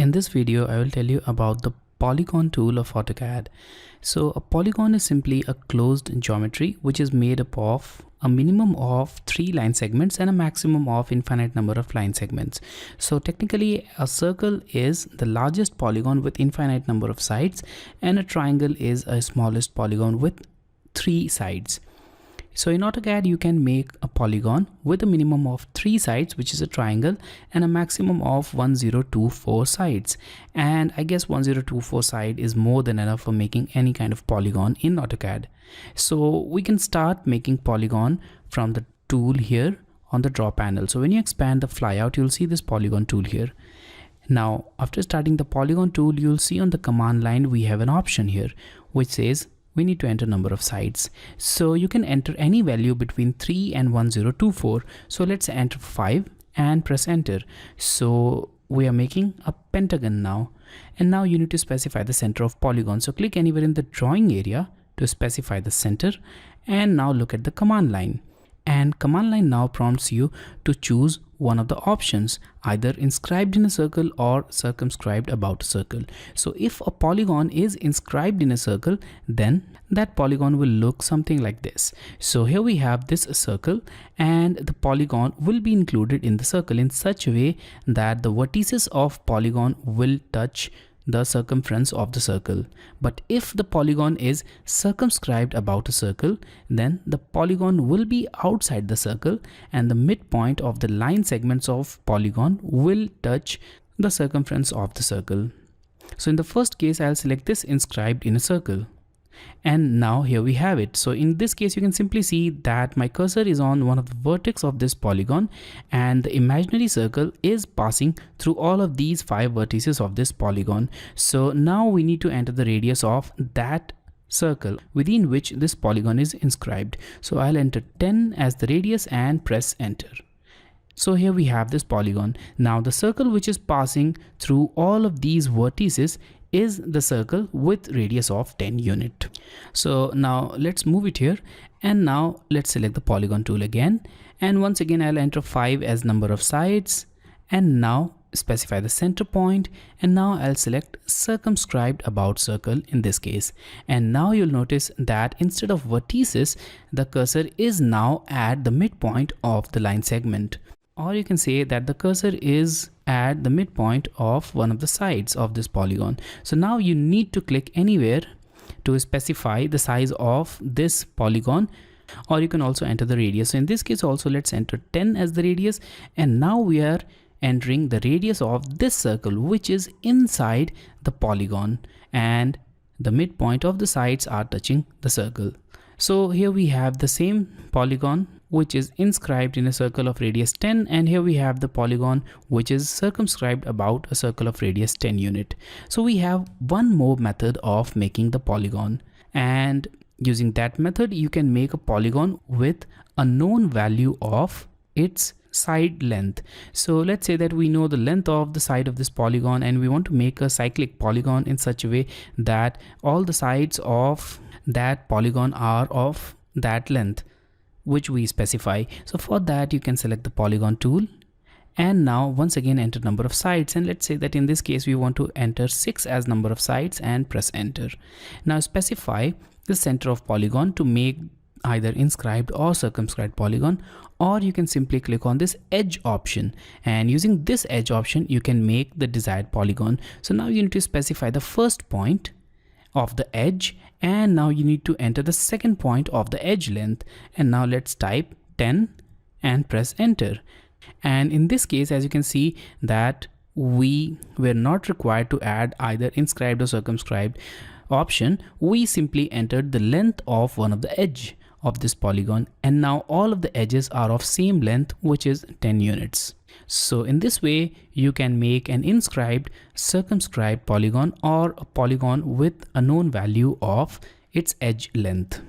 In this video, I will tell you about the polygon tool of AutoCAD. So a polygon is simply a closed geometry which is made up of a minimum of 3 line segments and a maximum of infinite number of line segments. So technically a circle is the largest polygon with infinite number of sides, and a triangle is a smallest polygon with 3 sides. So in AutoCAD, you can make a polygon with a minimum of 3 sides, which is a triangle, and a maximum of 1024 sides. And I guess 1024 side is more than enough for making any kind of polygon in AutoCAD. So we can start making polygon from the tool here on the draw panel. So when you expand the flyout, you'll see this polygon tool here. Now, after starting the polygon tool, you'll see on the command line, we have an option here, which says we need to enter number of sides. So you can enter any value between 3 and 1024. So let's enter 5 and press enter. So we are making a pentagon now. And now you need to specify the center of polygon. So click anywhere in the drawing area to specify the center. And now look at the command line. And command line now prompts you to choose one of the options, either inscribed in a circle or circumscribed about a circle. So if a polygon is inscribed in a circle, then that polygon will look something like this. So here we have this circle, and the polygon will be included in the circle in such a way that the vertices of polygon will touch the circumference of the circle. But if the polygon is circumscribed about a circle, then the polygon will be outside the circle, and the midpoint of the line segments of polygon will touch the circumference of the circle. So in the first case, I'll select this inscribed in a circle. And now here we have it. So in this case, you can simply see that my cursor is on one of the vertex of this polygon, and the imaginary circle is passing through all of these 5 vertices of this polygon. So now we need to enter the radius of that circle within which this polygon is inscribed. So I'll enter 10 as the radius and press enter. So here we have this polygon. Now the circle which is passing through all of these vertices is the circle with radius of 10 unit. So now let's move it here, and now let's select the polygon tool again, and once again I'll enter 5 as number of sides, and now specify the center point, and now I'll select circumscribed about circle in this case. And now you'll notice that instead of vertices, the cursor is now at the midpoint of the line segment. Or you can say that the cursor is at the midpoint of one of the sides of this polygon. So now you need to click anywhere to specify the size of this polygon, or you can also enter the radius. So in this case also, let's enter 10 as the radius, and now we are entering the radius of this circle which is inside the polygon, and the midpoint of the sides are touching the circle. So here we have the same polygon which is inscribed in a circle of radius 10, and here we have the polygon which is circumscribed about a circle of radius 10 unit. So we have one more method of making the polygon, and using that method you can make a polygon with a known value of its side length. So let's say that we know the length of the side of this polygon, and we want to make a cyclic polygon in such a way that all the sides of that polygon are of that length which we specify. So for that, you can select the polygon tool, and now once again enter number of sides, and let's say that in this case we want to enter 6 as number of sides and press enter. Now specify the center of polygon to make either inscribed or circumscribed polygon, or you can simply click on this edge option, and using this edge option you can make the desired polygon. So now you need to specify the first point of the edge, and now you need to enter the second point of the edge length, and now let's type 10 and press enter. And in this case, as you can see that we were not required to add either inscribed or circumscribed option, we simply entered the length of one of the edge of this polygon, and now all of the edges are of same length, which is 10 units. So in this way you can make an inscribed circumscribed polygon, or a polygon with a known value of its edge length.